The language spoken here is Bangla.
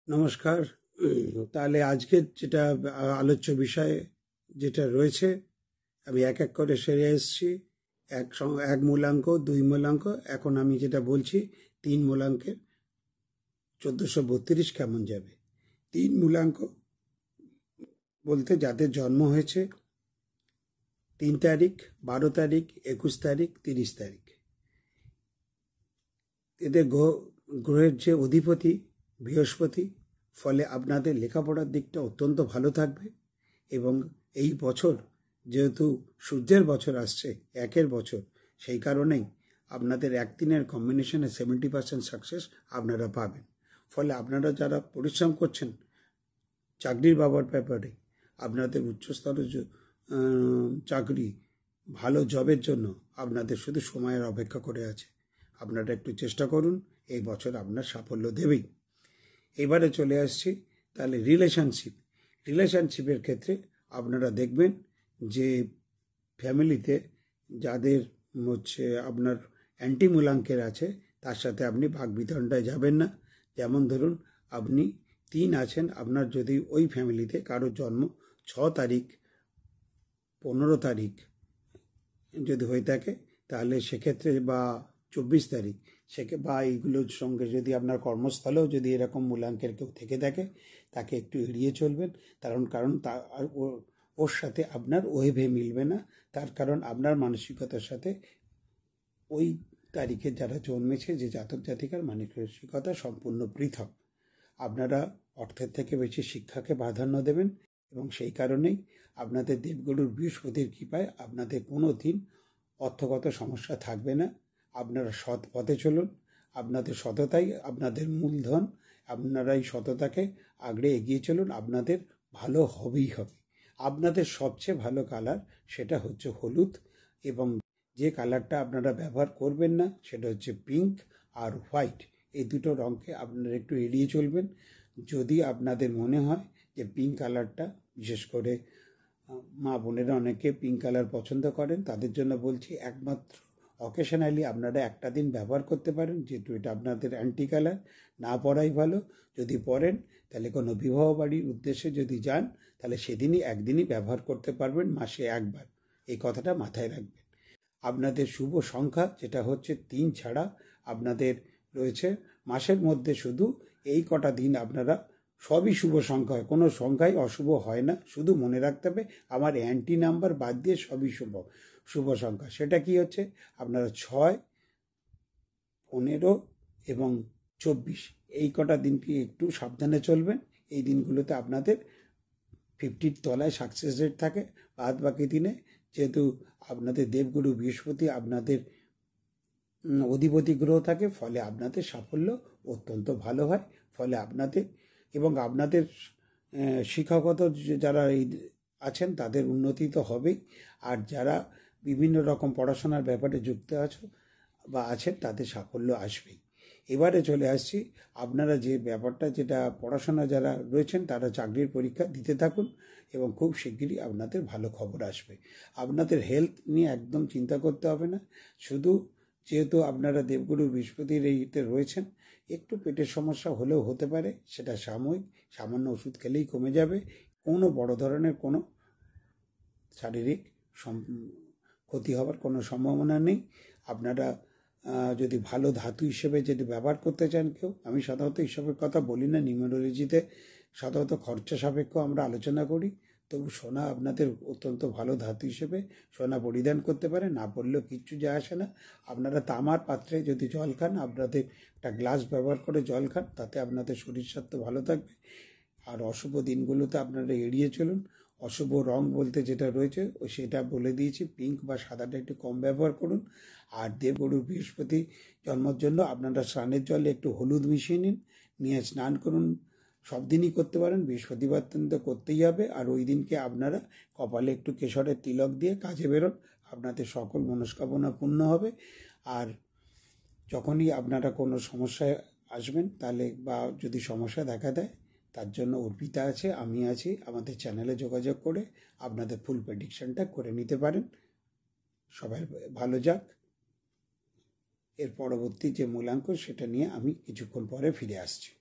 নমস্কার। তাহলে আজকের যেটা আলোচ্য বিষয় যেটা রয়েছে, আমি এক এক করে সেরে এসেছি। এক মূলাঙ্ক, দুই মূলাঙ্ক, এখন আমি যেটা বলছি তিন মূলাঙ্কের 1432 কেমন যাবে। তিন মূলাঙ্ক বলতে যাদের জন্ম হয়েছে 3 তারিখ, 12 তারিখ, 21 তারিখ, 30 তারিখ, এদের গ্রহের যে অধিপতি বৃহস্পতি, ফলে আপনাদের লেখাপড়ার দিকটা অত্যন্ত ভালো থাকবে। এবং এই বছর যেহেতু সূর্যের বছর আসছে, একের বছর, সেই কারণেই আপনাদের একদিনের কম্বিনেশনে 70% সাকসেস আপনারা পাবেন। ফলে আপনারা যারা পরিশ্রম করছেন চাকরির ব্যাপারে, আপনাদের উচ্চস্তর চাকরি, ভালো জবের জন্য আপনাদের শুধু সময়ের অপেক্ষা করে আছে। আপনারা একটু চেষ্টা করুন, এই বছর আপনার সাফল্য দেবেই। এবারে চলে আসছি তাহলে রিলেশনশিপের ক্ষেত্রে আপনারা দেখবেন যে ফ্যামিলিতে যাদের আপনার অ্যান্টি মূলাঙ্কের আছে, তার সাথে আপনি ভাগ বিতরণটায় যাবেন না। যেমন ধরুন আপনি 3 আছেন, আপনার যদি ওই ফ্যামিলিতে কারোর জন্ম 6 তারিখ, 15 তারিখ যদি হয়ে থাকে, তাহলে সেক্ষেত্রে বা 24 তারিখ বা এইগুলোর সঙ্গে যদি আপনার কর্মস্থলেও যদি এরকম মূলাঙ্কের কেউ থেকে থাকে, তাকে একটু এড়িয়ে চলবেন। কারণ ওর সাথে আপনার ওয়েভে মিলবে না। তার কারণ আপনার মানসিকতার সাথে ওই তারিখে যারা জন্মেছে যে জাতক জাতিকার মানসিকতা সম্পূর্ণ পৃথক। আপনারা অর্থের থেকে বেশি শিক্ষাকে প্রাধান্য দেবেন এবং সেই কারণেই আপনাদের দেবগুরুর বৃহস্পতির কৃপায় আপনাদের কোনো দিন অর্থগত সমস্যা থাকবে না। আপনারা সৎ পথে চলুন, আপনাদের সততাই আপনাদের মূলধন। আপনারা এই সততাকে আগড়ে এগিয়ে চলুন, আপনাদের ভালো হবেই হবে। আপনাদের সবচেয়ে ভালো কালার সেটা হচ্ছে হলুদ, এবং যে কালারটা আপনারা ব্যবহার করবেন না সেটা হচ্ছে পিঙ্ক আর হোয়াইট। এই দুটো রঙকে আপনারা একটু এড়িয়ে চলবেন। যদি আপনাদের মনে হয় যে পিঙ্ক কালারটা, বিশেষ করে মা বোনেরা অনেকে পিঙ্ক কালার পছন্দ করেন, তাদের জন্য বলছি একমাত্র অকেশনালি আপনারা একটা দিন ব্যবহার করতে পারেন, যেহেতু এটা আপনাদের অ্যান্টি কালার। না পরাই ভালো। যদি পরেন তাহলে কোনো বিবাহ বাড়ির উদ্দেশ্যে যদি যান, তাহলে সেদিনই একদিনই ব্যবহার করতে পারবেন, মাসে একবার। এই কথাটা মাথায় রাখবেন। আপনাদের শুভ সংখ্যা যেটা হচ্ছে 3 ছাড়া আপনাদের রয়েছে মাসের মধ্যে শুধু এই কটা দিন আপনারা সবই শুভ সংখ্যা হয়, কোনো সংখ্যাই অশুভ হয় না। শুধু মনে রাখতে হবে আমার অ্যান্টি নাম্বার বাদ দিয়ে সবই শুভ সংখ্যা। সেটা কি হচ্ছে, আপনারা 6, 15 এবং 24 এই কটা দিনটি একটু সাবধানে চলবেন। এই দিনগুলোতে আপনাদের 50-র তলায় সাকসেস রেট থাকে। বাদ বাকি দিনে যেহেতু আপনাদের দেবগুরু বৃহস্পতি আপনাদের অধিপতি গ্রহ থাকে, ফলে আপনাদের সাফল্য অত্যন্ত ভালো হয়। ফলে আপনাদের শিক্ষাগত যারা আছেন তাদের উন্নতি তো হবেই, আর যারা বিভিন্ন রকম পড়াশোনার ব্যাপারে যুক্ত আছেন তাদের সাফল্য আসবেই। এবারে চলে আসছি, আপনারা যে ব্যাপারটা যেটা পড়াশোনা যারা রয়েছেন তারা চাকরির পরীক্ষা দিতে থাকুন এবং খুব শিগগিরই আপনাদের ভালো খবর আসবে। আপনাদের হেলথ নিয়ে একদম চিন্তা করতে হবে না। শুধু যেহেতু আপনারা দেবগুরু বৃহস্পতির এইতে রয়েছেন, একটু পেটের সমস্যা হলেও হতে পারে, সেটা সাময়িক, সামান্য ওষুধ খেলেই কমে যাবে। কোনো বড় ধরনের কোনো শারীরিক ক্ষতি হওয়ার কোনো সম্ভাবনা নেই। আপনারা যদি ভালো ধাতু হিসেবে যদি ব্যবহার করতে চান কেউ, আমি সাধারণত এইসবের কথা বলি না, নিউমেরোলজিতে সাধারণত খরচা সাপেক্ষ আমরা আলোচনা করি। তবু সোনা আপনাদের অত্যন্ত ভালো ধাতু হিসেবে সোনা পরিধান করতে পারে, না পড়লেও কিচ্ছু যায় আসে না। আপনারা তামার পাত্রে যদি জল খান, আপনাদের একটা গ্লাস ব্যবহার করে জল খান, তাতে আপনাদের শরীর স্বাস্থ্য ভালো থাকবে। আর অশুভ দিনগুলোতে আপনারা এড়িয়ে চলুন। অশুভ রং বলতে যেটা রয়েছে সেটা বলে দিয়েছি, পিঙ্ক বা সাদাটা একটু কম ব্যবহার করুন। আর দেবগুরু বৃহস্পতি জন্মের জন্য আপনারা স্নানের জলে একটু হলুদ মিশিয়ে নিয়ে স্নান করুন। সব দিনই করতে পারেন, বৃহস্পতিবার দিন তো করতেই হবে। আর ওই দিনকে আপনারা কপালে একটু কেশরের তিলক দিয়ে কাজে বেরোন, আপনাদের সকল মনস্কামনা পূর্ণ হবে। আর যখনই আপনারা কোনো সমস্যায় আসবেন, তাহলে বা যদি সমস্যা দেখা দেয়, তার জন্য অর্পিতা আছে, আমি আছি। আমাদের চ্যানেলে যোগাযোগ করে আপনাদের ফুল প্রেডিকশনটা করে নিতে পারেন। সবাই ভালো যাক। এর পরবর্তী যে মূলাঙ্ক সেটা নিয়ে আমি কিছুক্ষণ পরে ফিরে আসছি।